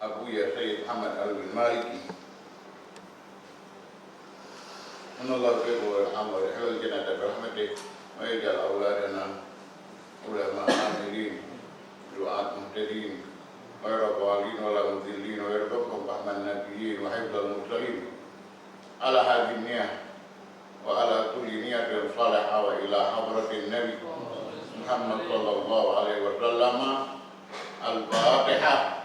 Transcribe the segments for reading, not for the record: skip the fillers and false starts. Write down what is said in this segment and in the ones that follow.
Abuya Sayyid Muhammad Al-Maliki Anallahu Akbar wa rahmah wa halal jannata birahmatih wa yaj'al awladana ulama amilin du'at muhtadin wa yarabbalin wa la mudillin wa yarabbakum rahman nabiyyin wa hifdal mursalin ala hadin niyah wa ala kulli niyatin salihah wa ila hadratin nabi Muhammad sallallahu alaihi wa sallam. Al-Fatihah.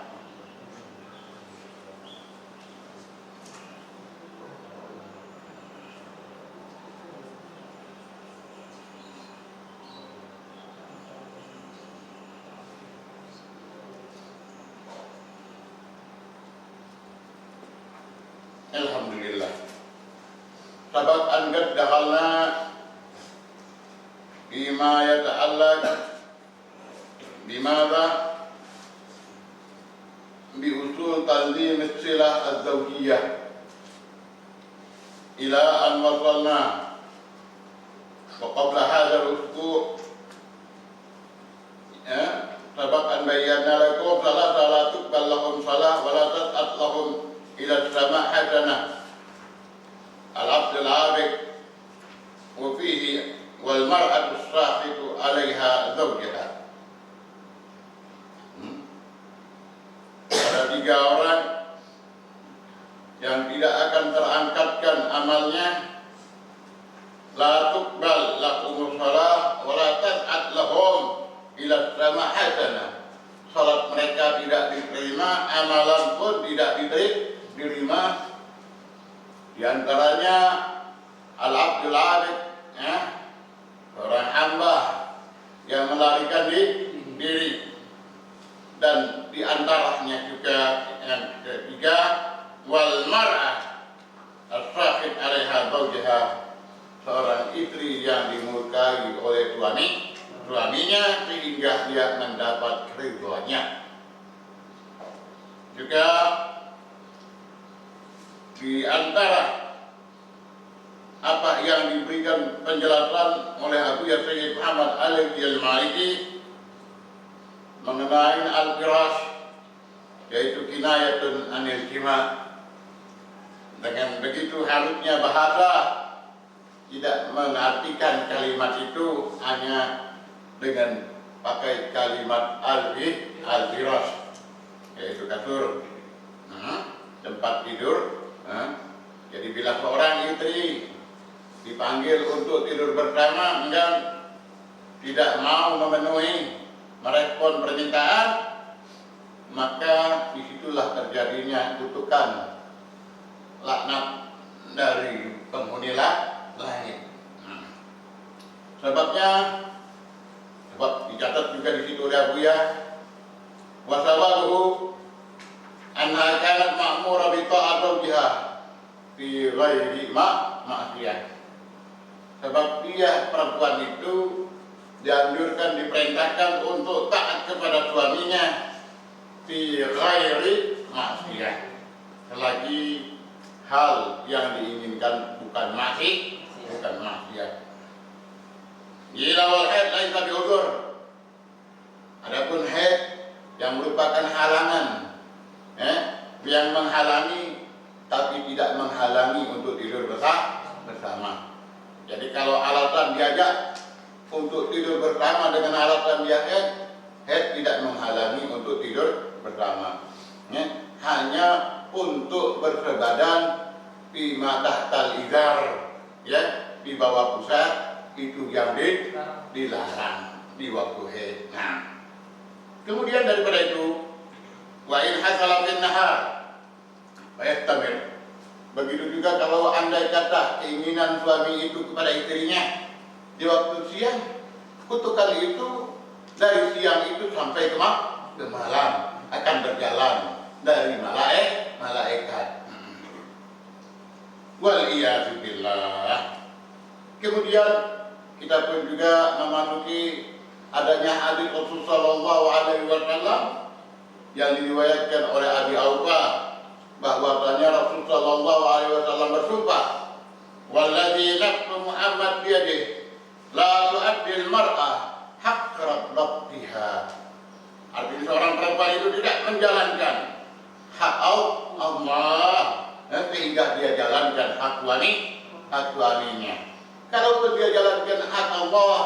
Alhamdulillah. Sabab an qad dakhalna bima yata'allaq bimadha bi usul tanzim as-silah az-zawjiyyah ila an wasalna wa qabla hadha al-usbu' sabab an bayyana lakum la tuqbal lahum salah wa la tas'at lahum ila as-sama' hasanah al-'abd al-'abid wa fihi wal mar'atu as-sahitu 'alayha zawjaha. Ada 3 orang yang tidak akan terangkatkan amalnya, la tuqbal lahumus shalah wa la tas'at lahum ila as-sama' hasanah. Salat mereka tidak diterima, amalan pun tidak diterima. Di antaranya al-'abdul 'abid, orang hamba yang melarikan diri. Dan di antaranya juga yang ketiga, wal mar'ah as-sakhit 'alaiha zawjaha, seorang istri yang dimurkai oleh suaminya sehingga dia mendapat ridhonya. Juga di antara apa yang diberikan penjelasan oleh Abuya Sayyid Muhammad Al-Maliki mengenai al-firash, yaitu kinayatun anil jima'. Dengan begitu halusnya bahasa, tidak mengartikan kalimat itu hanya dengan pakai kalimat al-firash, yaitu kasur, tempat tidur. Jadi bila seorang istri dipanggil untuk tidur bersama, enggak, tidak mau memenuhi, merespon permintaan, maka disitulah terjadinya kutukan, laknat dari penghuni langit. Sebab dicatat juga di situ oleh Abuya, wasawaluhu anha kanat ma'mura bi ta'at zawjiha fi ghairi ma'siyah. Sebab dia, perempuan itu, dianjurkan, diperintahkan untuk taat kepada suaminya fi ghairi ma'siyah, selagi hal yang diinginkan bukan maksiat. Ila wal haid laisa bi uzur. Adapun haid yang merupakan halangan, yang menghalangi tapi tidak menghalangi untuk tidur bersama. Jadi kalau alasan diajak untuk tidur bersama dengan alasan dia haid tidak menghalangi untuk tidur bersama. Hanya untuk bersebadan bima tahtal izar, di bawah pusat, itu yang dilarang di waktu haid. Kemudian daripada itu, wa in hasala bin nahar wa yastamir. Begitu juga kalau andai kata keinginan suami itu kepada istrinya di waktu siang, kutukan itu dari siang itu sampai ke malam akan berjalan dari malaikat. Wal iyadu billah. Kemudian kita pun juga memasuki adanya hadis Rasul sallallahu alaihi wasallam yang diriwayatkan oleh Abi Aufa, bahwasanya Rasul sallallahu alaihi wasallam bersumpah, "Wallazi nafsu Muhammad biyadihi la tu'addil mar'ah haqqa rabbatiha." Artinya seorang perempuan itu tidak menjalankan hak Allah, sehingga dia jalankan hak suaminya. Kalau dia jalankan hak Allah,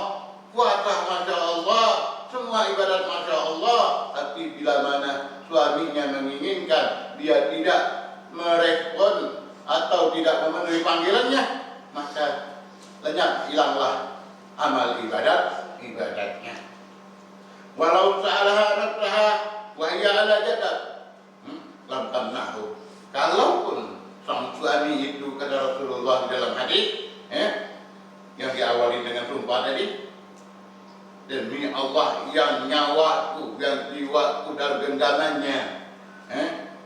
puasa Masya Allah, semua ibadat Masya Allah, tapi bila mana suaminya menginginkan, dia tidak merespon atau tidak memenuhi panggilannya, maka lenyap, hilanglah amal ibadatnya. Walau sa'alaha nafsaha wa hiya ala jadab lam tamnahu. Kalaupun sang suami itu, kata Rasulullah di dalam hadis yang diawali dengan sumpah tadi, demi Allah yang nyawaku, yang jiwaku dan genggamannya,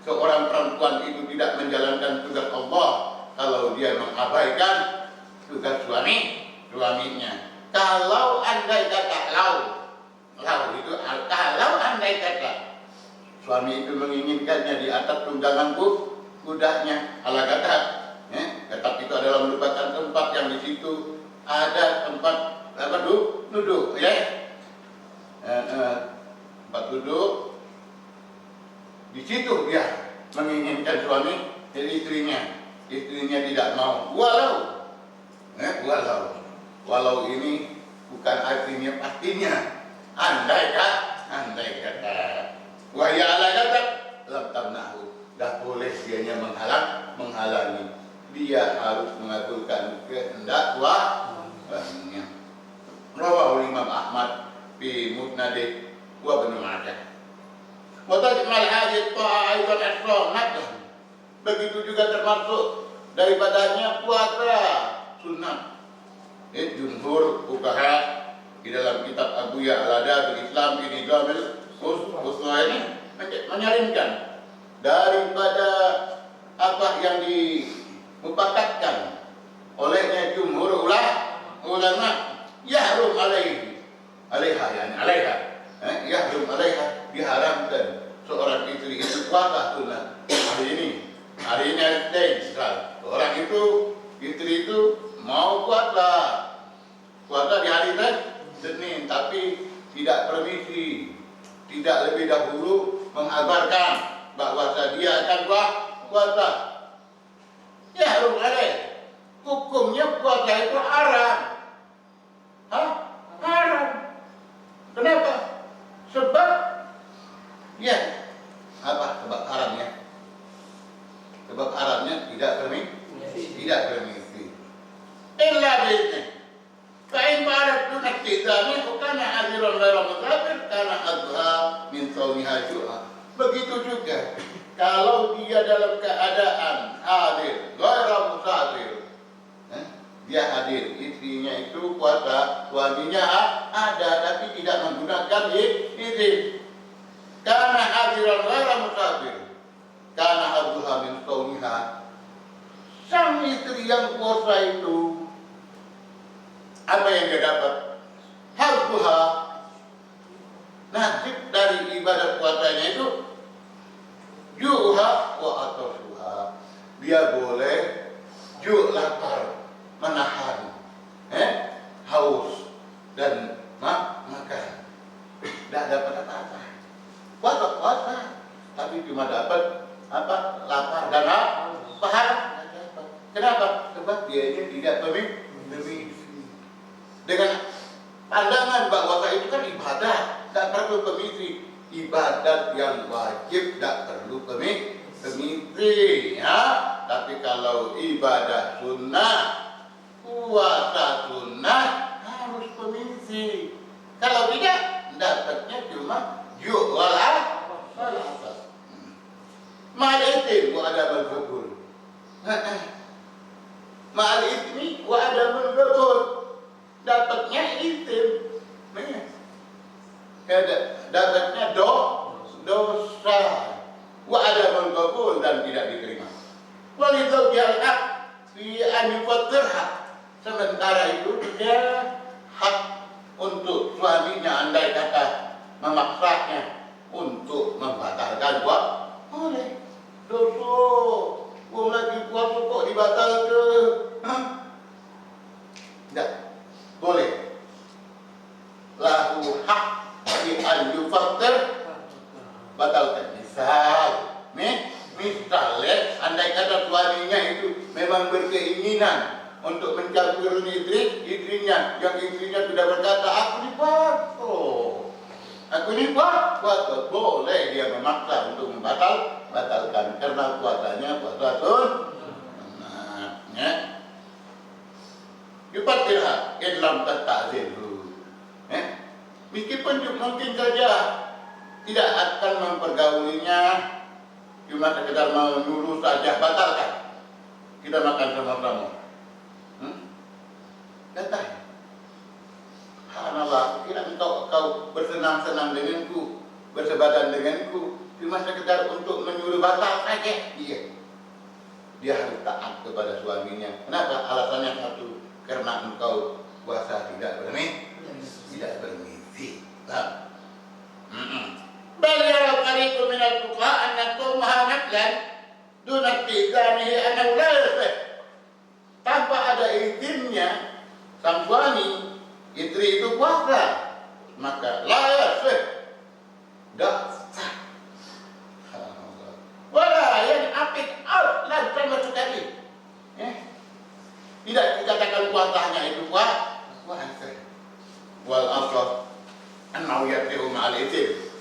seorang perempuan itu tidak menjalankan tugas Allah kalau dia mengabaikan tugas suaminya. Kalau andai kata itu kalau andai kata suami itu menginginkannya di atas tungganganku kudanya, ala gatab. Gatab itu adalah merupakan tempat yang di situ ada tempat duduk, ya. Tempat duduk. Di situ dia menginginkan suami dari istrinya tidak mau. Walau ini bukan artinya pastinya. Andai kata wahya ala kata lam tamnahu, dah boleh dianya menghalangi. Dia harus mengabulkan kehendak suaminya. Rawahu Imam Ahmad fi Musnadih wa Ibnu Majah. Wa tajmal hadhihi ta'a aidan as-sunnah. Begitu juga termasuk daripadanya puasa sunnah. Jumhur fuqaha di dalam kitab Abu Ya'la bil Islam fi Nizamil Uswa ini menyarankan daripada apa yang dimupakatkan olehnya jumhur ulama, yahrum alaiha, yahrum alaiha, diharamkan seorang istri itu puasa sunnah. Hari ini ada orang itu, istri itu mau puasa di hari Senin, tapi tidak permisi, tidak lebih dahulu mengabarkan bahwa dia akan puasa. Ya harus ada. Hukumnya puasa itu haram. Haram. Kenapa? Sebab sebab haramnya. Sebab haramnya tidak permisi. Illa bi'izni. Fa'in ba'adat tunakizami Kana hadiran ghairu musafir Kana adha min sawmiha ju'ah. Begitu juga kalau dia dalam keadaan hadir ghairu musafir, dia hadir, istrinya itu puasa, suaminya ada tapi tidak menggunakan izin. Kana hadiran ghairu musafir Kana adha min sawmiha. Sang istri yang puasa itu, apa yang dia dapat? Harfuha, nasib dari ibadah puasanya itu juha wa atasuha. Dia boleh lapar, menahan haus dan makan. Tidak dapat apa-apa. Puasa, tapi cuma dapat lapar dan pahala. Kenapa? Sebab dia ini tidak permisi. Dengan pandangan bahwa itu kan ibadah, tidak perlu permisi. Ibadat yang wajib tidak perlu permisi, ya. Tapi kalau ibadah sunnah, puasa sunnah harus permisi. Kalau tidak, dapatnya cuma jual Ma'al itim wa adabul qabul. Ma'al itmi wa adabul qabul. Dapatnya itim, dapatnya dosa, wa adabul qabul, dan tidak diterima. Walidau bi'al-haq fi an yufatirha. Sementara itu dia hak untuk suaminya andai kata memaksanya untuk membatalkan boleh. Dosa, wong lagi puasa kok dibatalkan? Tidak. Boleh. Lahu hak di an yufattir, batalkan. Misal, keinginan untuk mencampuri istrinya, yang istrinya sudah berkata, aku ini puasa, boleh dia memaksa untuk batalkan karena puasanya puasa sunnah. Yufatirha in lam tasta'zilhu. Meskipun mungkin saja tidak akan mempergaulinya, cuma sekedar menyuruh saja, batalkan. Kita makan sama-sama. Datang. Subhanallah, kira kau bersenang-senang denganku, bersebadan denganku, cuma sekedar untuk menyuruh batal saja. Iya. Dia harus taat kepada suaminya. Kenapa? Alasannya satu, karena engkau puasa tidak bermisi. Bal yara fariqun minal fuqaha anna qawmaha naflan duna istizanihi annahu la yasih. Tanpa ada izinnya sang suami, istri itu puasa, maka la yasih, tidak sah. Wala yang apik out sama sekali. Tidak dikatakan puasanya itu puasa. Wal asal annahu yati'u ma'al itsm.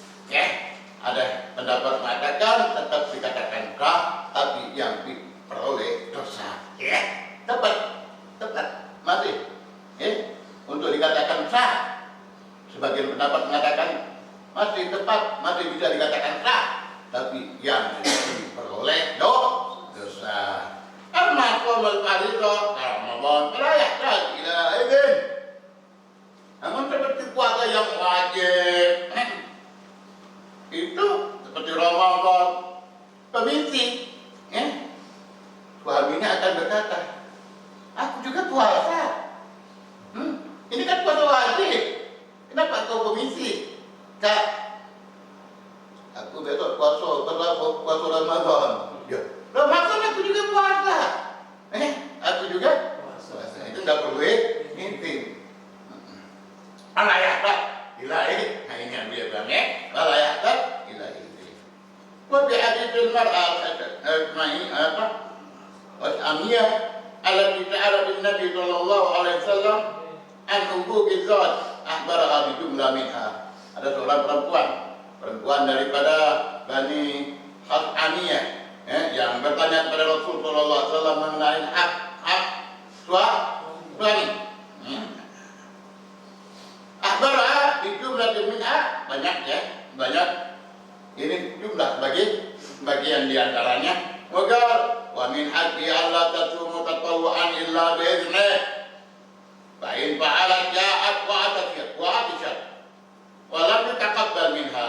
Ada pendapat mengatakan tetap dikatakan sah, tapi yang diperoleh dosa. Tepat masih. Untuk dikatakan sah, sebagian pendapat mengatakan masih tepat, masih bisa dikatakan sah, tapi yang diperoleh dosa. Amma qaul fardhu Ramadan la yahtaj ila idzin. Namun seperti puasa yang wajib, itu seperti Ramadan, permisi, suaminya akan berkata, aku juga puasa. Ini kan puasa wajib. Kenapa kau permisi? Kak, aku besok puasa Ramadan. Ya, Ramadan aku juga puasa. Aku juga puasa. Itu nggak perlu intim. Allah yahtab ilahi. Nah ini yang dia bilang Allah yahtab ilahi. Wa bi hadithil mar'ah Amiyah allati ta'ala bin Nabi sallallahu alaihi wasallam an huquqi zat akhbaraha bi jumlah minha. Ada seorang perempuan daripada Bani Amiyah yang bertanya kepada Rasul sallallahu alaihi wasallam mengenai hak suami. Akhbaraha bi jumlah minha, banyak. Ini jumlah bagian di antaranya. Wa min haqqi alla tasumu tatawwu'an illa bi'idznih. Fa in fa'alat ja'at wa atishat wa lam yutaqabbal minha.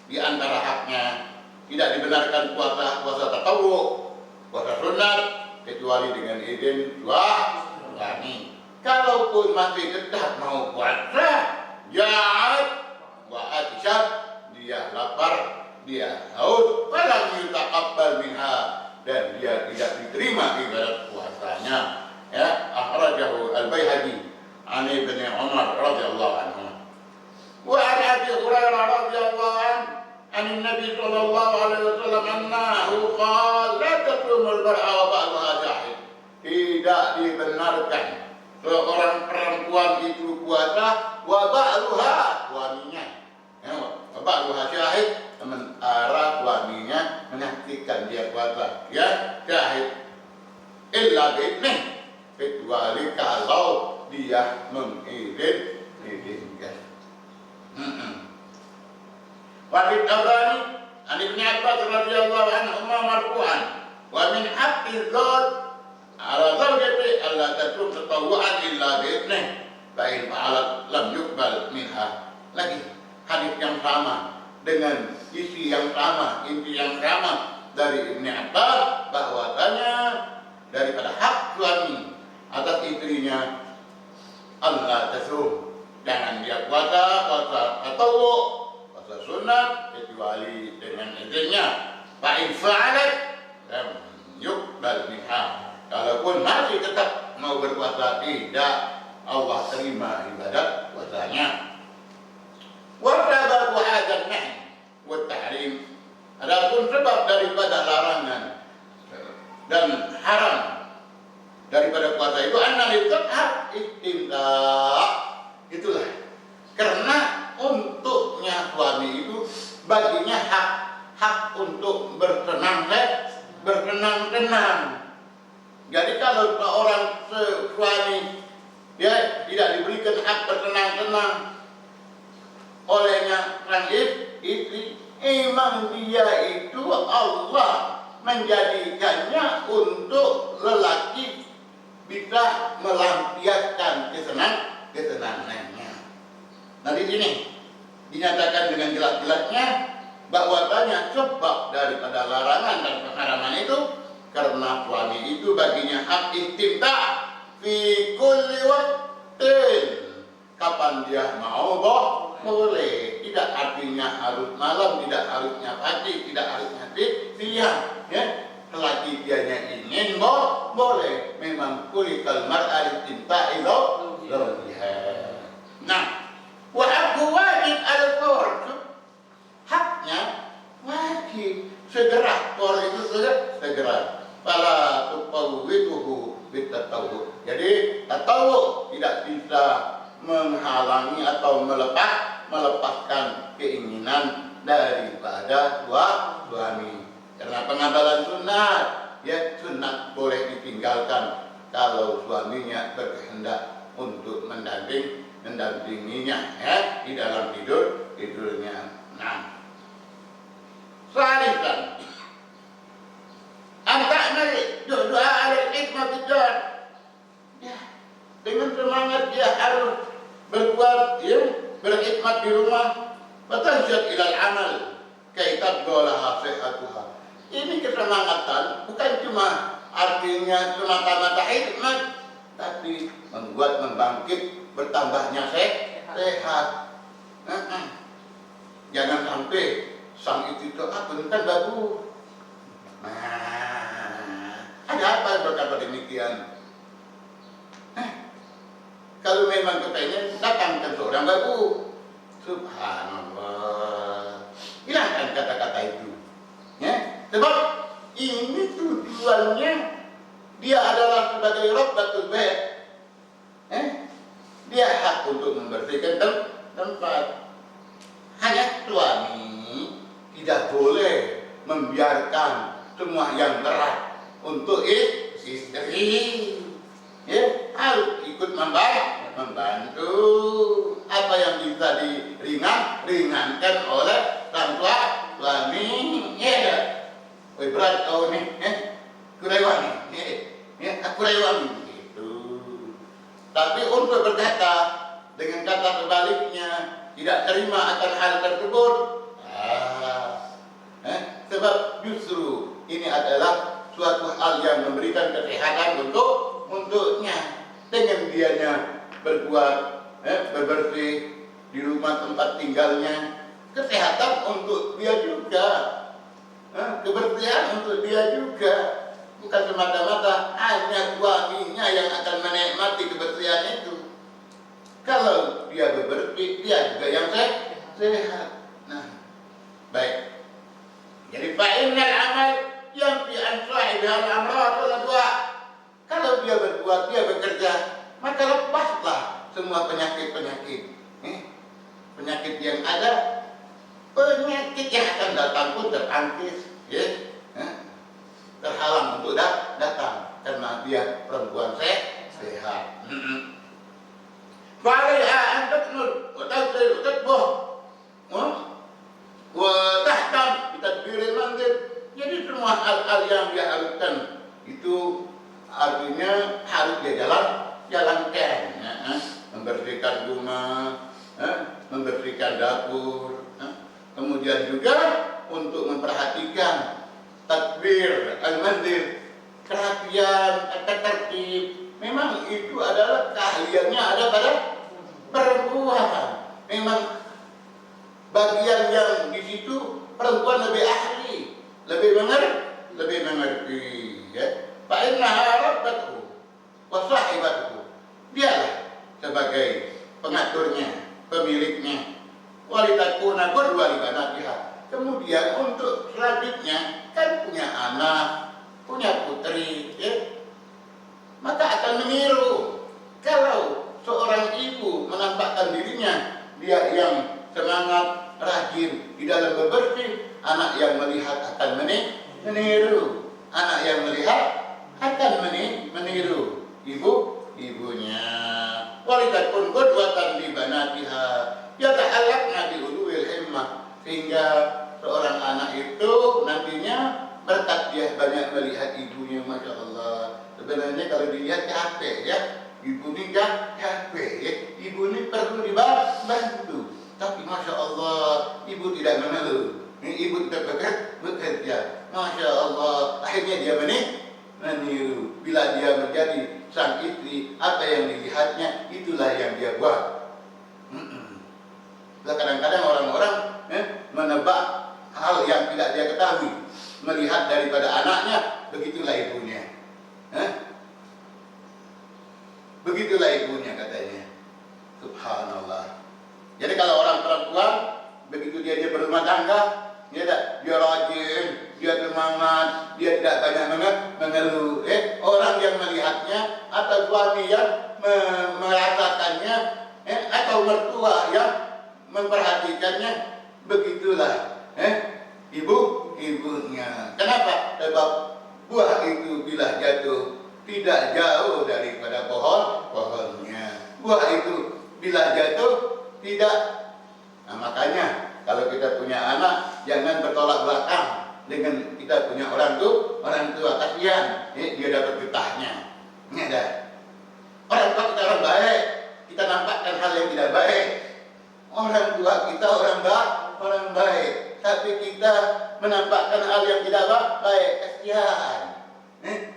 Di antara haknya tidak dibenarkan puasa tatawwu, puasa sunat, kecuali dengan izin suami. Kalaupun masih tetap mau puasa, ja'at wa atishat, dia lapar, dia haus, falam yutaqabbal minha, dan dia tidak diterima ibadat puasanya. Akhrajahu Al-Baihaqi an Ibnu Umar radhiyallahu anhu. Wa an Abi Hurairah radhiyallahu anhu an Nabi sallallahu alaihi wasallam annahu qala la tasumul mar'a wa ba'daha jahid. Tidak dibenarkan seorang perempuan itu puasa wa ba'daha, suaminya. Wa ba'daha syahid, sementara suaminya menyaksikan dia puasa. Syahid illa bi'idnih, kecuali kalau dia mengizinkan. Wahid Tabrani an Ibnu Abbas radhiyallahu anhu marfu'an wa min haqqi dzat ala zawjati alla tatum tatawwu'an illa bi'idnih fa in fa'alat lam yuqbal minha. Lagi hadis yang sama dengan isi yang sama, inti yang sama dari Ibnu Abbas, bahwasanya daripada hak suami atas istrinya Allah tasum, jangan dia puasa tatawwu, puasa sunat, kecuali dengan izinnya. Fa in fa'alat lam yuqbal minha. Kalaupun masih tetap mau berpuasa, tidak Allah terima ibadat puasanya. Wa sababu hadzal nahy wa tahrim, adapun sebab daripada larangan dan haram daripada puasa itu hak istimta. Itulah karena untuknya suami itu baginya hak untuk bersenang-senang. Jadi kalau seorang suami dia tidak diberikan hak bersenang-senang olehnya sang istri, memang dia itu Allah menjadikannya untuk lelaki bisa melampiaskan kesenangannya. Nah di sini dinyatakan dengan jelas-jelasnya bahwasanya sebab daripada larangan dan pengharaman itu karena suami itu baginya hak istimta fi kulli waqtin, kapan dia mau boleh. Tidak artinya harus malam, tidak harusnya pagi, tidak harusnya siang, ya. Selagi dianya ingin boleh. Memang kulikal mar'al istimta itu zawjiha. Nah, wa haqqu wajib al-fard, haknya wajib segera. Fard itu segera. Fala tupawwiduhu bitatawwu. Jadi tatawwu tidak bisa menghalangi atau melepaskan keinginan daripada suami. Karena pengambalan sunat, ya sunat boleh ditinggalkan kalau suaminya berkehendak untuk mendampinginya, ya, di dalam tidurnya. Nah, salisan antakmal doa al-hikmah bidar. Ya, dengan semangat dia harus berbuat, ya, berkhidmat di rumah. Batanjat ilal amal kaitab golaha sehatuha. Ini kesemangatan bukan cuma artinya semata-mata khidmat, tapi membangkit bertambahnya sehat. Jangan sampai sang itu kan bagus. Ada apa berkata demikian? Kalau memang kepengen datangkan seorang babu, subhanallah, hilangkan kata-kata itu, ya. Sebab ini tujuannya dia adalah sebagai Rabbatul Bait, dia hak untuk membersihkan tempat. Hanya suami tidak boleh membiarkan semua yang berat untuk istri, ya, harus ikut membantu apa yang bisa ringankan oleh sang suami, ya. Woi berat kau nih, kurewangi, kurewangi gitu. Tapi untuk berkata dengan kata sebaliknya tidak terima akan hal tersebut, sebab justru ini adalah suatu hal yang memberikan kesehatan untuknya. Dengan dianya berbuat bebersih di rumah tempat tinggalnya, kesehatan untuk dia juga, kebersihan untuk dia juga. Bukan semata-mata hanya suaminya yang akan menikmati kebersihan itu. Kalau dia bebersih, dia juga yang sehat. Nah, baik. Jadi fa'innal amal yang fi answa'i bihal amrat wal adwa. Kalau dia berbuat, dia bekerja, maka lepaslah semua penyakit-penyakit. Penyakit yang ada, penyakit yang akan datang pun terangkis, ya. Terhalang untuk datang karena dia perempuan sehat. Fa'alaiha an taknul wa tadbir tatbuh wa tahtam bi tadbiril manzil. Jadi semua hal-hal yang dia haruskan itu artinya harus dia jalankan, membersihkan rumah, membersihkan dapur, kemudian juga untuk memperhatikan tadbir al-manzil, perhatian tertib. Memang itu adalah keahliannya ada pada perempuan. Memang bagian yang di situ perempuan lebih ahli, lebih mengerti, ya. Fa innaha rabbatuhu wa sahibatuhu. Dialah sebagai pengaturnya, pemiliknya. Walitakuna qudwa li banatiha. Kemudian untuk selanjutnya kan punya anak, punya putri, ya. Maka meniru. Kalau seorang ibu menampakkan dirinya dia yang semangat, rajin di dalam bebersih, anak yang melihat akan meniru. Anak yang melihat akan meniru ibunya. Walidatun qudwatan li banatiha yata'allaqna bi ulul himmah, sehingga seorang anak itu nantinya berkat dia banyak melihat ibunya, masya Allah. Sebenarnya kalau dilihat capek ya, ibu ini capek ya, ibu ini perlu dibantu. Tapi masya Allah, ibu tidak mengeluh, ibu tetap bekerja, masya Allah. Akhirnya dia meniru. Bila dia menjadi sang istri, apa yang dilihatnya itulah yang dia buat. Kadang-kadang orang-orang menebak hal yang tidak dia ketahui, melihat daripada anaknya, begitulah ibunya. Begitulah ibunya katanya. Subhanallah. Jadi kalau orang perempuan begitu dia berumah tangga, dia rajin, dia semangat, dia tidak banyak mengeluh. Orang yang melihatnya atau suami yang merasakannya, atau mertua yang memperhatikannya, begitulah ibunya. Kenapa? Sebab buah itu bila jatuh tidak jauh daripada pohonnya. Buah itu bila jatuh tidak. Nah, makanya kalau kita punya anak jangan bertolak belakang dengan kita punya orang tua kasihan, dia dapat getahnya. Ini ada orang tua kita orang baik, kita nampakkan hal yang tidak baik. Orang tua kita orang baik, tapi kita menampakkan hal yang tidak baik, kasihan.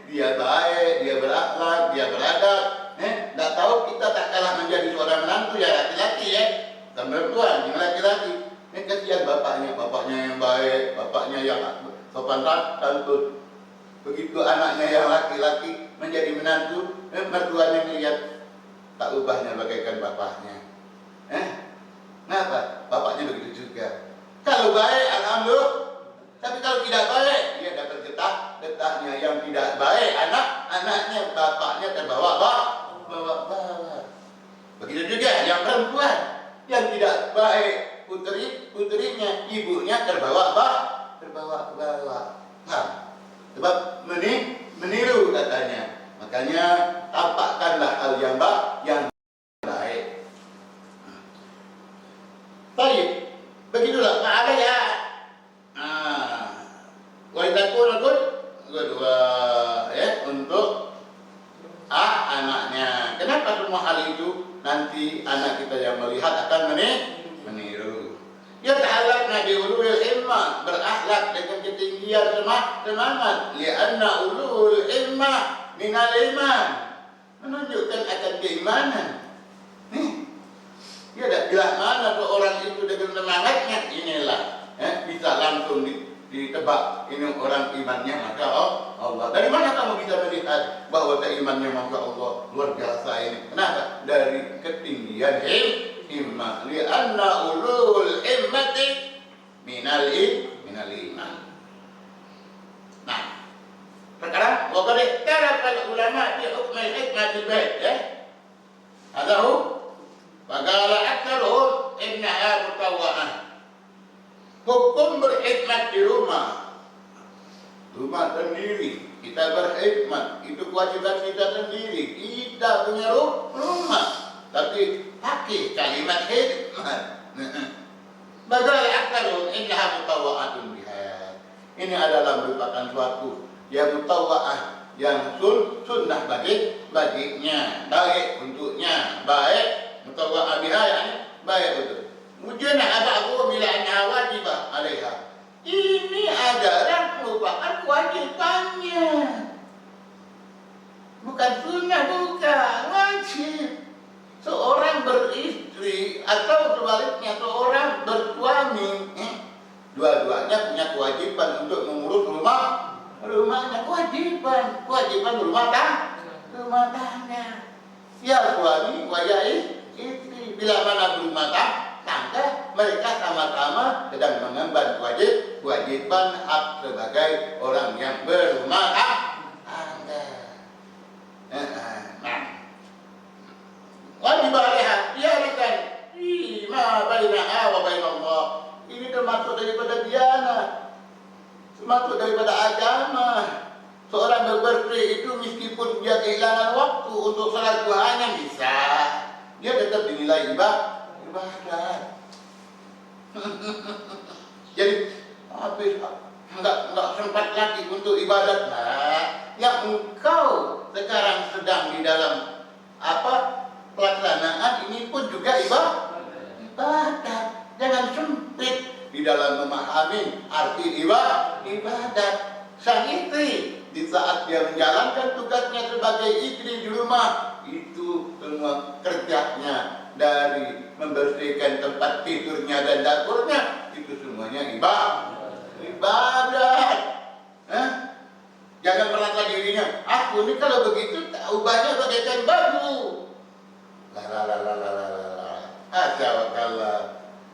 Dia baik, dia berakhlak, dia beradab. Tidak tahu kita tak kalah menjadi seorang menantu ya laki-laki ya, bukan perempuan, yang laki-laki. Kasihan bapaknya yang baik, bapaknya yang sopan santun. Begitu anaknya yang laki-laki menjadi menantu, mertuanya melihat tak ubahnya bagaikan bapaknya. Kenapa? Bapaknya begitu juga. Kalau baik, alhamdulillah. Tapi kalau tidak baik, dia dapat getahnya. Yang tidak baik, anaknya, bapaknya terbawa. Begitu juga yang perempuan, yang tidak baik, putrinya, ibunya terbawa. Sebab meniru katanya. Makanya tampakkanlah hal yang baik. Baik, begitulah ma'ala ya. Walitakun kedua ya, untuk anaknya. Kenapa semua hal itu nanti anak kita yang melihat akan meniru. Ya ta'allaqna bi ulul himmah, berakhlak dengan ketinggian semangat. Li'anna ulul himmah minal iman, menunjukkan akan keimanan. Dia tidak bilang mana seorang itu dengan semangatnya, inilah bisa langsung ditebak ini orang imannya masya Allah. Dari mana kamu bisa melihat bahwa imannya masya Allah luar biasa ini? Kenapa? Dari ketinggian himmah. Li'anna ulul himmati minal iman. Nah, sekarang waqad ikhtalafa ulama fi hukm al-hikmah bil bait ya. Adahu faqala aktsaruhum innaha mutawwa'ah. Hukum berkhidmat di rumah sendiri, kita berkhidmat, itu kewajiban kita sendiri. Kita punya rumah, tapi pakai kalimat khidmat. Bagal aktsaruhum innaha mutawwa'atun biha. Ini adalah merupakan suatu yang mutawwa'ah, yang sunnah baginya, baik untuknya, baik mutawwa'ah biha, yani baik untuk mujana abahu bila anha wajibah alaiha. Ini adalah merupakan kewajibannya, bukan sunnah, bukan wajib. Seorang beristri atau sebaliknya seorang bersuami, dua-duanya punya kewajiban untuk mengurus rumahnya. Kewajiban rumah tangga. Ya suami wa ya istri, bila mana berumah tangga, mereka sama-sama sedang mengemban kewajiban hak sebagai orang yang berumah tangga. Nah, masuk daripada agama. Seorang bebersih itu meskipun dia kehilangan waktu untuk salat duhanya bisa, dia tetap dinilai ibadah. Jadi habis enggak sempat lagi untuk ibadat. Nah, yang engkau sekarang sedang di dalam pelaksanaan ini pun juga ibadah. Jangan sempit di dalam memahami arti ibadat. Sang istri di saat dia menjalankan tugasnya sebagai istri di rumah, itu semua kerjanya dari membersihkan tempat tidurnya dan dapurnya, itu semuanya ibadat. Jangan merasa dirinya, aku ini kalau begitu ubahnya bagaikan babu.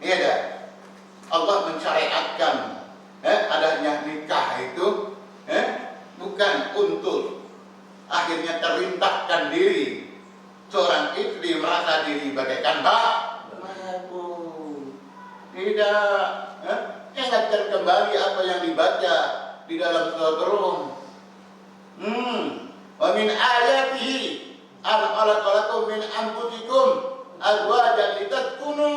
Iya dah. Allah mensyariatkan adanya nikah itu bukan untuk akhirnya terlintaskan diri seorang istri merasa diri bagaikan babu. Tidak. Ingatkan kembali apa yang dibaca di dalam surat Rum. Wa min ayatihi an khalaqalakum min anfusikum azwajan litaskunu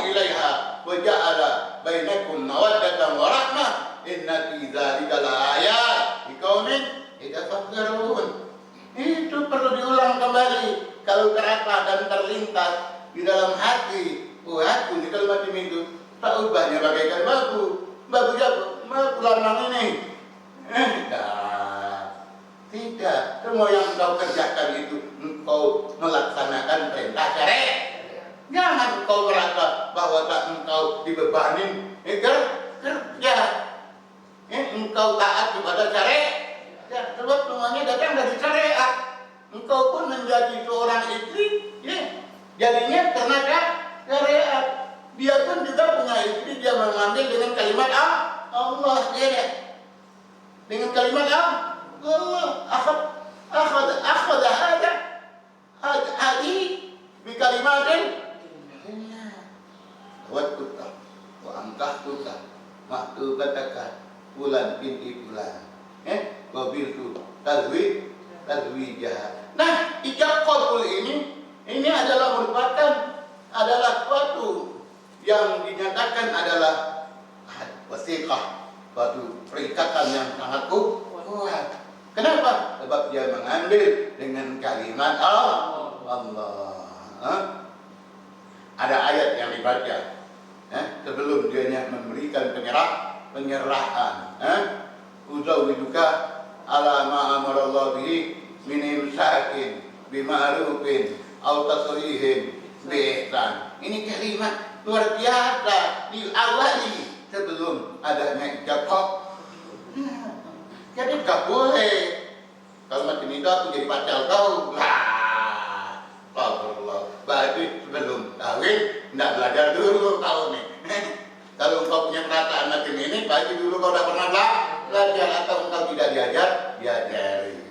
ilaiha wa ja'ala bainakum mawaddatan wa rahmah inna fi dzalika laayat liqaumin yatafakkarun. Itu perlu diulang kembali kalau terasa dan terlintas di dalam hati. Aku di kalimat itu tak ubahnya bagaikan babu lanang ini. Tidak. Semua yang engkau kerjakan itu engkau melaksanakan perintah syariat. Jangan engkau merasa bahwa tak engkau dibebanin kerja. Engkau taat kepada syariat. Ya, sebab semuanya datang dari syariat. Engkau pun menjadi seorang istri, jadinya karena syariat. Dia pun juga punya istri, dia mengambil dengan kalimat Allah, dengan kalimat Allah. Akhadha hadi bi kalimatin wa angkahtuka maktubataka bulan binti bulan wabiltu tazwijah. Nah, ijab qabul ini adalah adalah suatu yang dinyatakan adalah wasiqah, suatu perikatan yang sangat kuat. Kenapa? Sebab dia mengambil dengan kalimat Allah. Ada ayat yang dibaca sebelum dia memberikan penyerahan. Uzawiduka ala ma amarallahu bihi min imsakin bima'rufin aw tasrihin bi ihsan. Ini kalimat luar biasa diawali sebelum adanya ijab. Jadi gak boleh kalau macam itu aku jadi pacar kau. Allah, berarti sebelum kawin tidak belajar dulu kau nih. Kalau engkau punya perasaan macam ini, berarti dulu kau tidak pernah belajar atau engkau tidak diajari.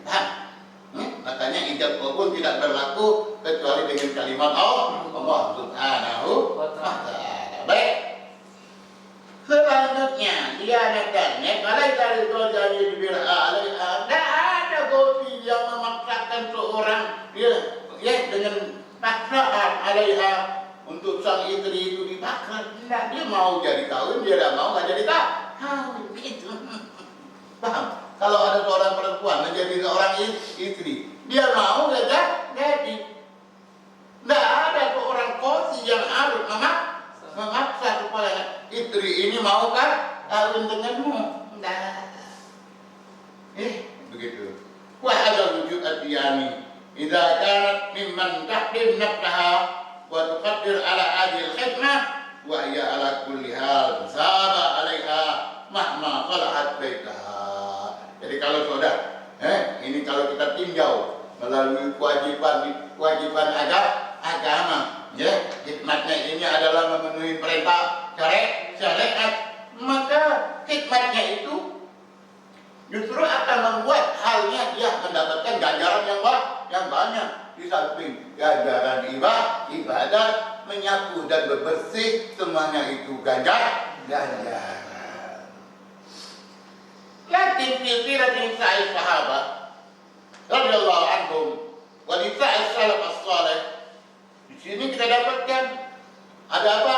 Makanya ijab kabul tidak berlaku kecuali dengan kalimat Allah Subhanahu wa ta'ala. Baik. Selanjutnya diadakannya kalau dari dojani alaiha, tidak ada gopi yang memaksakan seorang dengan paksaan alaiha untuk sang istri itu dipaksa. Tidak, dia mau jadi kawin, dia tidak mau nggak jadi kawin gitu. Paham? Kalau ada seorang perempuan menjadi seorang istri, dia mau nggak jadi. Tidak ada seorang kosi yang harus memaksa supaya istri ini mau kawin denganmu. Nah, begitu. Wa ada wujud adiyani. Idza kanat mimman taqdim nafsaha wa tuqaddir ala adil khidmah wa hiya ala kulli hal saba alaiha mahma qalahat baitaha. Jadi kalau sudah ini kalau kita tinjau melalui kewajiban agama, hikmatnya ini adalah memenuhi perintah syariat, maka hikmatnya itu justru akan membuat halnya dia mendapatkan ganjaran yang banyak. Di samping ganjaran ibadah, menyapu dan bebersih, semuanya itu ganjaran. fi sirati nisa'i sahabat radhiyallahu anhum wa nisa'i salaf as-salih. Di sini kita dapatkan ada apa?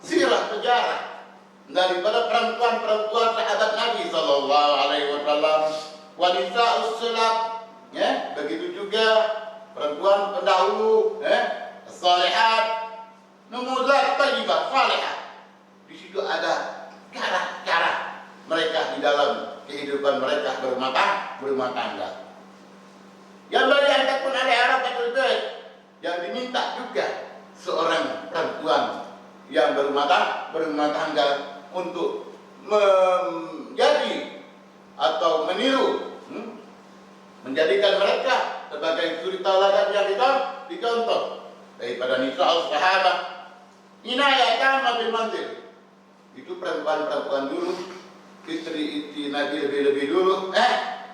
Sirah, sejarah daripada perempuan-perempuan sahabat Nabi sallallahu alaihi wasallam, wanita usulab, ya, begitu juga perempuan pendahulu, salihat, numuzat thayyibah, salihah. Di situ ada cara-cara mereka di dalam kehidupan mereka berumah tangga. Yang bagian takun ada harapatul bait, yang diminta juga seorang perempuan yang berumah tangga untuk menjadi atau meniru, menjadikan mereka sebagai suri tauladan yang dicontoh daripada nisa sahabat. Inayah kama bil manzil, itu perempuan-perempuan dulu, istri Nabi lebih dulu,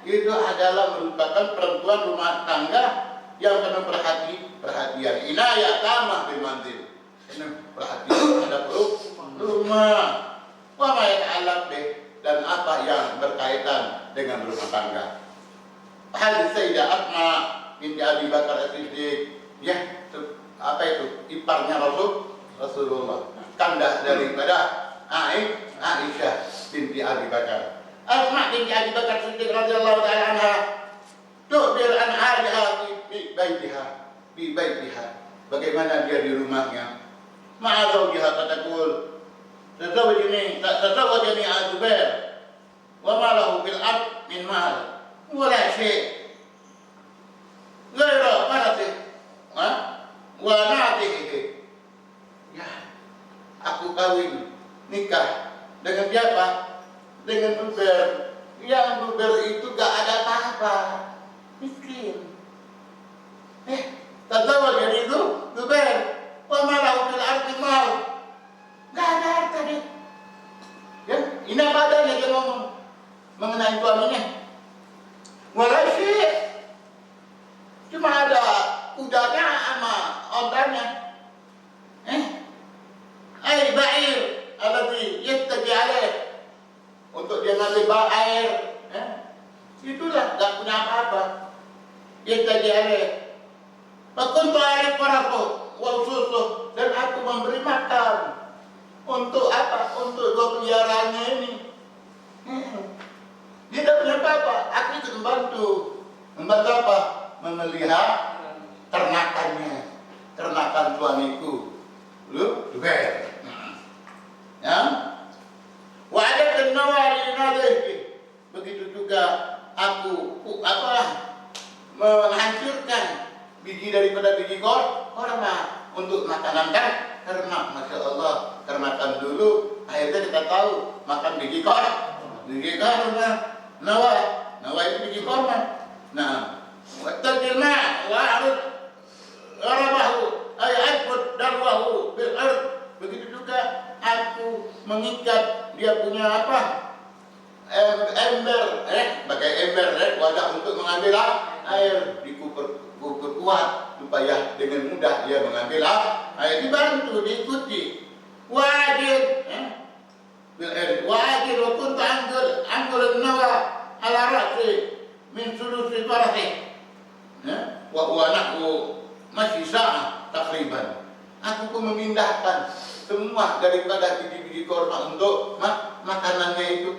itu adalah merupakan perempuan rumah tangga yang penuh perhatian. Inayah kama bil manzil, perhatian terhadap rumah. Wa ma yata'allaq bih, dan apa yang berkaitan dengan rumah tangga. Hadis Sayyidah Asma binti Abi Bakar As-Siddiq, ya, apa itu? Iparnya Rasulullah, kandah daripada Aisyah binti Abi Bakar. Asma binti Abi Bakar As-Siddiq radhiyallahu ta'ala anha tu'bir an haliha bi baitiha. Bagaimana dia di rumahnya. Ma'a zawjiha tatakul tazawwajani Az-Zubair wa ma lahu fil ard min mal wa la syai' ghayra farasih wa na'tihi. Ya, aku kawin nikah dengan siapa? Dengan Zubair. Yang Zubair itu gak ada apa-apa, miskin. Tazawwajani itu Zubair wa ma lahu fil ard min mal. Gak ada harta dia. Ya, ini apa adanya dia ngomong mengenai suaminya. Walasi, cuma ada kudanya sama ontanya. Ba'ir alladhi yattaji alaih, untuk dia ngambil air. Itulah, gak punya apa-apa. Yattaji alaih. Fakuntu arif farahu wa ususuh, dan aku memberi makan. Untuk apa? Untuk dua peliharaannya ini. Dia tidak punya apa-apa. Aku ikut membantu. Membantu apa? Memelihara ternakannya. Ternakan suamiku. Lu juga. Ya. Wa ada kenawari nadhi. Begitu juga aku menghancurkan biji daripada biji korma untuk makanan ternak. Masya Allah, ternakan dulu. Akhirnya kita tahu makan biji korma. Nawa itu biji korma. Nah, wattaqil ma wa arud gharabahu ay adbud darwahu bil ard. Begitu juga aku mengikat dia punya apa? Ember, pakai ember, wadah untuk mengambil air, dikukur kuat supaya dengan mudah dia mengambil air, dibantu, diikuti. Wajib, wajib waktu anggur nawa ala rasi min sulusi farasi. Wa anakku masih sah takriban. Aku pun memindahkan semua daripada biji-biji korma untuk makanannya itu.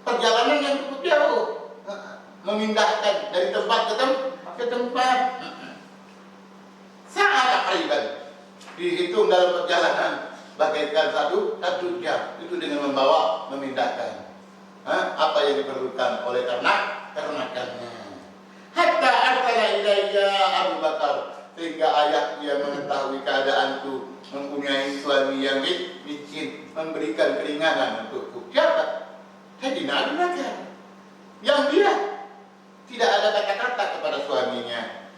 Perjalanan yang cukup jauh, memindahkan dari tempat ke tempat. Sangat takriban. Dihitung dalam perjalanan bagaikan satu jam itu dengan memindahkan apa yang diperlukan oleh ternakannya. Hatta arsala ilayya Abu Bakar, sehingga ayahnya mengetahui keadaanku, mempunyai suami yang miskin, memberikan keringanan untukku. Siapa? Sayyidina Abu Bakar, yang dia tidak ada kata-kata kepada suaminya.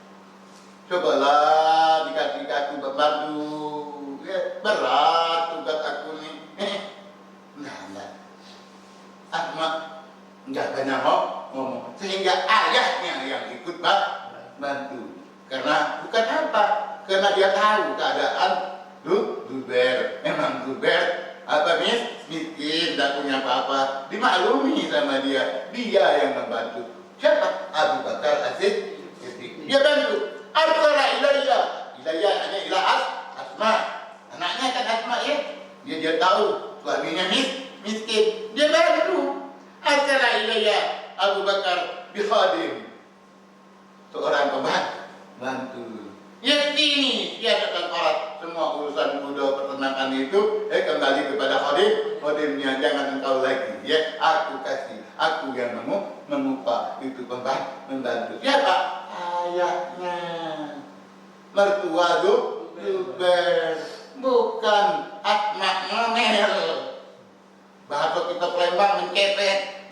Cobalah dikasih aku membantu, berat tugas aku nih. Enggak. Ahmad enggak banyak ngomong, sehingga ayahnya yang ikut bantu. Karena bukan apa? Karena dia tahu keadaan Zubair. Memang Zubair Apa miskin, tak punya apa-apa, dimaklumi sama dia yang membantu. Siapa? Abu Bakar As-Siddiq. Dia bantu. Arsala ilayya hanya ila Asma. Anaknya kan Asma ya. Dia tahu suaminya miskin. Dia bantu. Arsala ilayya Abu Bakar bikhadim. Seorang pembantu. Yakini tiada kafarat semua urusan kuda peternakan itu kembali kepada khodimnya, jangan engkau lagi ya, aku kasih, aku yang mengupah itu membantu. Siapa? Ayahnya, mertua Zubair, bukan Asma ngomel. Bahasa kita Palembang mencepet,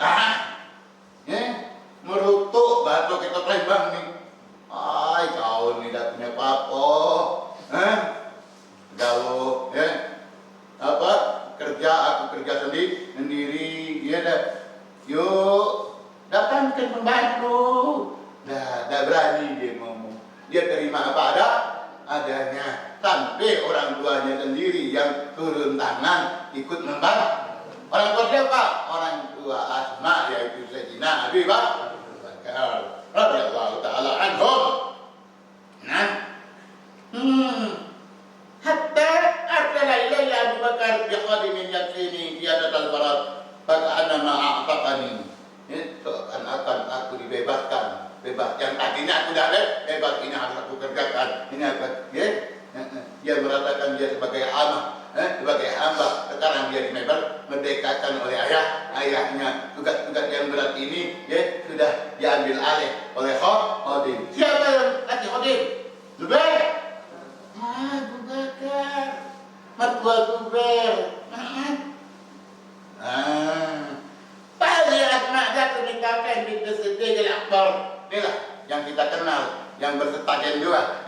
merutuk bahasa kita Palembang nih. Ay, kau ni dah punya apa-apa, galau, ya, apa, aku kerja sendiri, ya dah, yuk, datangkan pembantu, dah berani dia ngomong, dia terima apa adanya, sampai orang tuanya sendiri yang turun tangan ikut membantu. Orang tua siapa? Orang tua Asma, yaitu Sayyidina Abi Bakar radhiyallahu ta'ala anhum. Nah, hatta arsala ilayya Abu Bakar biqadimin yaksini qiyadatal barat faka'anna ma'ataqani. Seakan-akan aku dibebaskan, bebas. Yang tadinya aku dah bebas, ini harus aku kerjakan. Ini apa? Ya? Dia merasakan dia sebagai sebagai hamba. Sekarang dia dimerdekakan oleh ayahnya. Tugas-tugas yang berat ini ya sudah diambil alih oleh Khadim. Siapa yang kasih Khadim? Zubair. Abu Bakar, mertua Zubair. Pada Asma jatuh nikahkan di Siddiq Al-Akbar. Inilah yang kita kenal, yang bersetajam dua.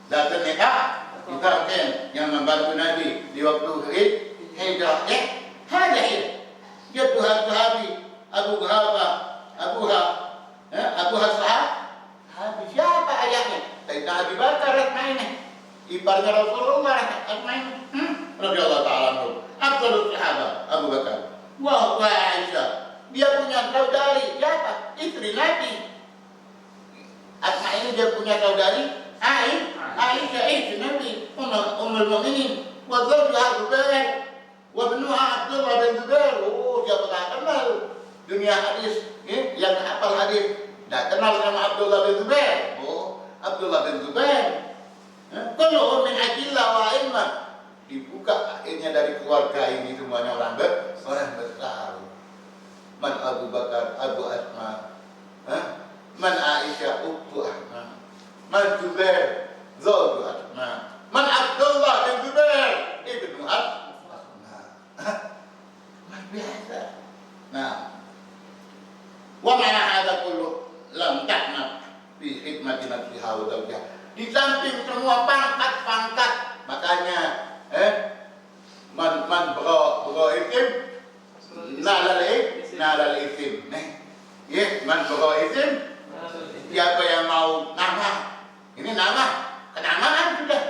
Datang nikah, kita yang membantu Nabi di waktu hijrah. Ada dia Tuhan sahabi Abu Sahabi. Siapa ayahnya? Sayyidina Abi Bakar Asma'ini, iparnya Rasulullah Asma'ini radhiyallahu ta'ala anhu. Afdalus sahabat Abu Bakar wa Aisyah. Dia punya saudari siapa? Istri Nabi. Asma'ini dia punya saudari Aisyah istri Nabi, Ummul Mukminin, wa zawjuha Zubair, wa ibnuha Abdullah bin Zubair. Oh, siapa tak kenal dunia hadis, yang hafal hadis, tak kenal sama Abdullah bin Zubair. Oh, Abdullah bin Zubair. Kulluhum min ajillah wa ilmah. Dibuka akhirnya dari keluarga ini semuanya orang besar. Man Abu Bakar, Abu Asma, man Aisyah, Ukhtu Asma, man Zubair, Zawju Asma, man Abdullah bin Zubair, ibnu Asma. Biasa. Nah, wa ma'ana hadza kullu lam ta'nab fi khidmati nafsiha wa zawjiha. Di samping semua pangkat-pangkat, makanya man bro isim nalal isim. Man bro isim, siapa yang mau nama? Ini nama, kenamaan sudah.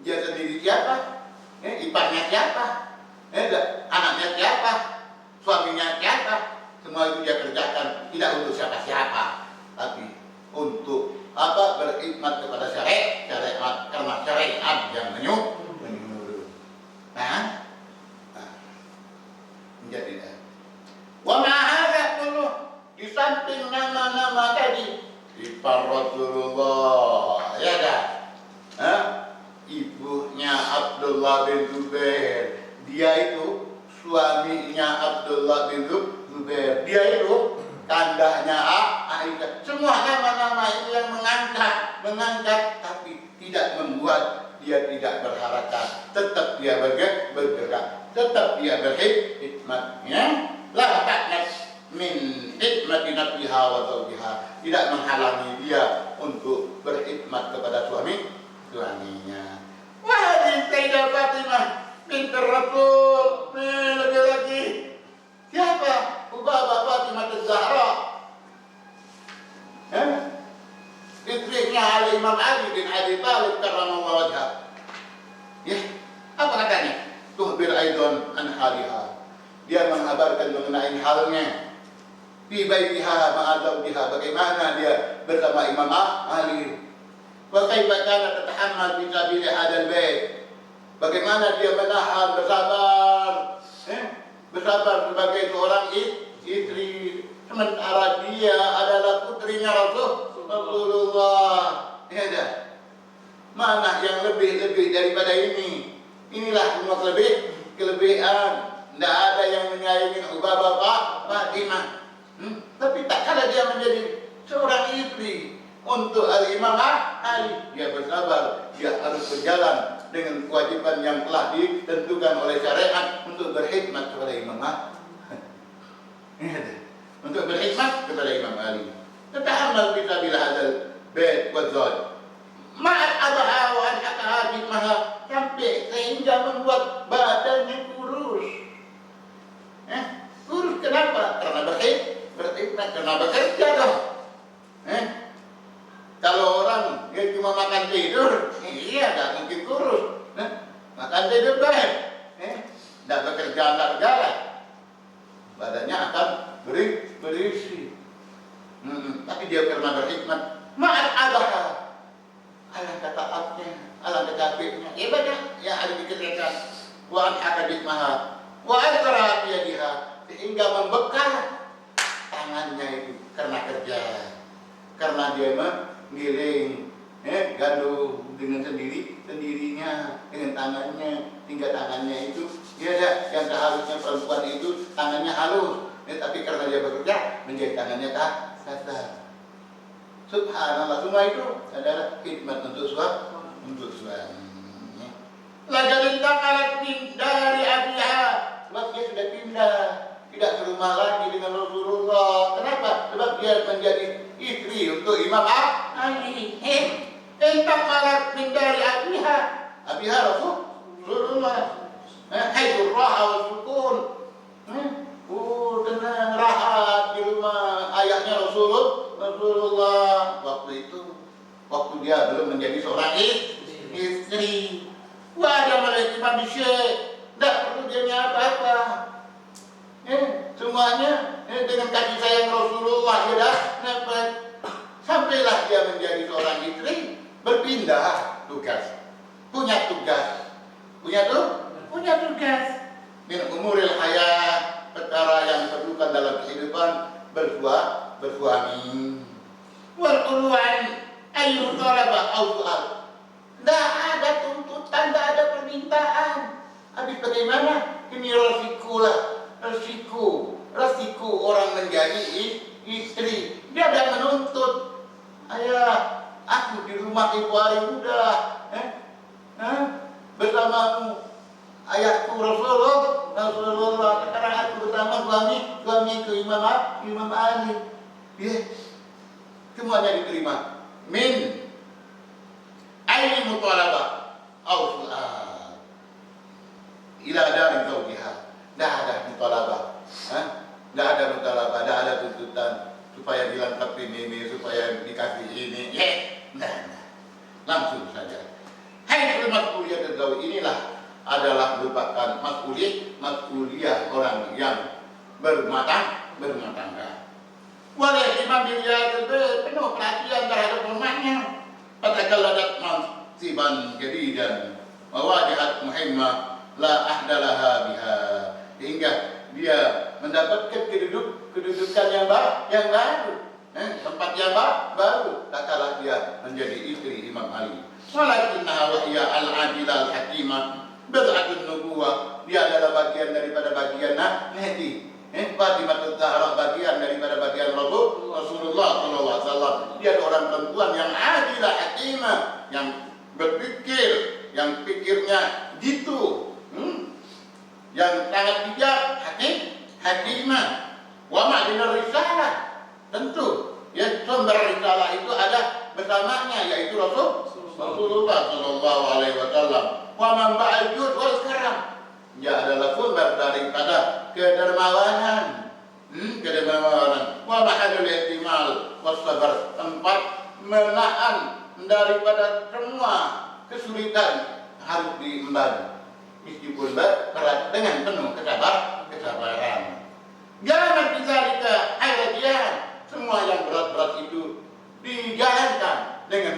Dia sendiri siapa? Iparnya siapa? Anaknya siapa? Suaminya siapa? Semua itu dia kerjakan, tidak untuk siapa-siapa, tapi untuk apa? Berkhidmat kepada syariat, karena syariat yang menyuruh. Menjadi wa ma'ahada kullu, di samping nama-nama tadi, ipar Rasulullah, ya dah. Ibunya Abdullah bin Zubair, dia itu suaminya Abdullah bin Zubair, dia itu kandahnya Aisyah. Semua nama-nama itu yang mengangkat, tapi tidak membuat dia tidak berharakat. Tetap dia bergerak, tetap dia berkhidmatnya. La ta'nas min khidmati nafsiha wa zawjiha, tidak menghalangi dia untuk berkhidmat kepada suaminya. Wahai Sayyidah Fatimah binti Rasul, lagi-lagi siapa? Ubaba Fatimah Az-Zahra, istrinya Imam Ali bin Abi Thalib karramallahu wajhah. Apa katanya? Tuhbir aidon an haliha. Dia mengabarkan mengenai halnya. Fi baitiha ma'a zawjiha, bagaimana dia bersama Imam Ali. Wa kaifa kana tatahammal fi sabil hadzal bait. Bagaimana dia menahan bersabar, bersabar sebagai seorang istri, sementara dia adalah putrinya Rasulullah. Ya dah. Mana yang lebih daripada ini? Inilah semua kelebihan. Tidak ada yang menyayangi Ubaba Fatimah. Tapi tak kala dia menjadi seorang istri untuk Imam Ali, dia bersabar, dia harus berjalan dengan kewajiban yang telah ditentukan oleh syariat untuk berkhidmat kepada Imam Ali. Untuk berkhidmat kepada Imam Ali. Tatahammal fi sabil hadzal bait wa zawj. Ma'at abaha wa anhaqaha bimmaha, sampai sehingga membuat badannya kurus. Kurus kenapa? Karena berkhidmat, karena bekerja dong. Kalau orang dia cuma makan tidur, iya tak mungkin kurus. Makan tidur baik, tak bekerja tak jalan, badannya akan berisi. Tapi dia karena berkhidmat, ma'at abaha, alangkah taatnya, alangkah capeknya, ibadah yang ada dikerjakan. Wa anhaqaha bimmaha wa asra biyadiha, sehingga membekal tangannya itu karena kerja, karena dia menggiling gandum dengan sendirinya dengan tangannya, hingga tangannya itu yang seharusnya perempuan itu tangannya halus, tapi karena dia bekerja menjadi tangannya kasar. Subhanallah, semua itu adalah khidmat untuk suami. Lajal intaqalat dari abiha, sebab dia sudah pindah, tidak serumah lagi dengan Rasulullah. Kenapa? Sebab dia menjadi istri untuk Imam Ali. Intaqalat dari abiha, Rasulullah. Haitsu raha wa sukun. Tenang, rahat di rumah ayahnya Rasulullah waktu itu, waktu dia belum menjadi seorang istri. Wah, ada malaikat manusia, tidak perlu dia apa-apa. Semuanya dengan kasih sayang Rasulullah dia dah dapat. Sampailah dia menjadi seorang istri, berpindah tugas, punya tugas. Min umuril hayat, perkara yang diperlukan dalam kehidupan bersuami. Wal uluan ayu talaba au su'al. Tidak ada tuntutan, tidak ada permintaan. Habis bagaimana? Ini resiko orang menjadi istri. Dia tidak menuntut. Ayah, aku di rumah ibu hari muda, bersamamu. Ayahku Rasulullah. Sekarang aku bersama suamiku Imam Ali. Semuanya diterima. Min aini mutalabah au su'al ila dari zawjiha. Dah ada mutalabah, dah ada mutalabah, dah ada tuntutan supaya dilengkapi ini, supaya dikasih ini. Langsung saja. Hai mas'uliyah tadzawij, inilah adalah merupakan mas'uliyah orang yang berumah tangga. Walih imam biliyatul bait, penuh perhatian terhadap rumahnya. Fatakalladat mansiban jadidan wa wajahat muhimmah la ahdalaha biha, hingga dia mendapatkan kedudukan yang baru, tempat yang baru tak kalah dia menjadi istri Imam Ali. Walakinnaha wa hiya al-adilah al-hakimah bad'atun nubuwah, dia adalah bagian daripada bagian Nabi. Fatimah Zahra bagian daripada bagian Rasulullah SAW. Dia adalah orang perempuan yang adilah hakimah, yang berpikir, yang pikirnya gitu, yang sangat bijak, hakimah. Wa ma'dinar risalah, tentu sumber risalah itu ada bersamanya, yaitu Rasulullah SAW. Wa manba'al jud wal karam, dia adalah sumber daripada kedermawanan. Wa mahadul ihtimal was sabar, tempat menahan daripada semua kesulitan harus diemban. meskipun berat dengan penuh kesabaran. Jangan bizalika ayatian, semua yang berat-berat itu dijalankan dengan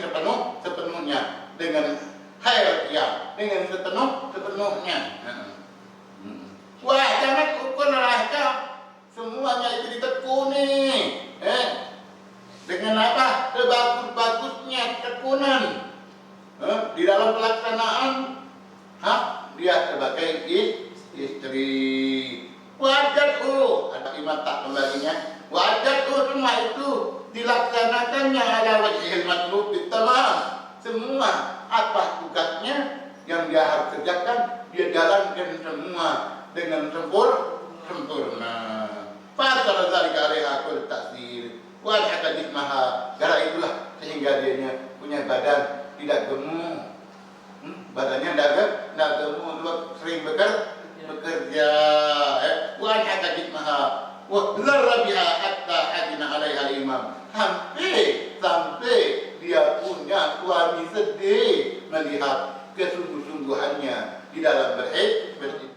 sepenuhnya, dengan hayatian, dengan sepenuhnya. Wah, jangan ukur neraka, semuanya itu ditekuni. Dengan apa? Sebagus-bagusnya tekunan di dalam pelaksanaan dia sebagai istri. Wajadhu, ada iman tak kembalinya. Wajadhu, semua itu dilaksanakannya ala wajhil matlub bitamam. Semua apa tugasnya yang dia harus kerjakan, dia jalankan semua dengan sempurna. Fadhal zalika alaiha kul tasir. Wa hakadit maha. Gara itulah sehingga dia punya badan tidak gemuk. Badannya tidak gemuk, sering bekerja. Wa hakadit maha. Wa dharra biha hatta adina alaiha al-imam. Sampai dia punya suami sedih melihat kesungguh-sungguhannya di dalam beribadah.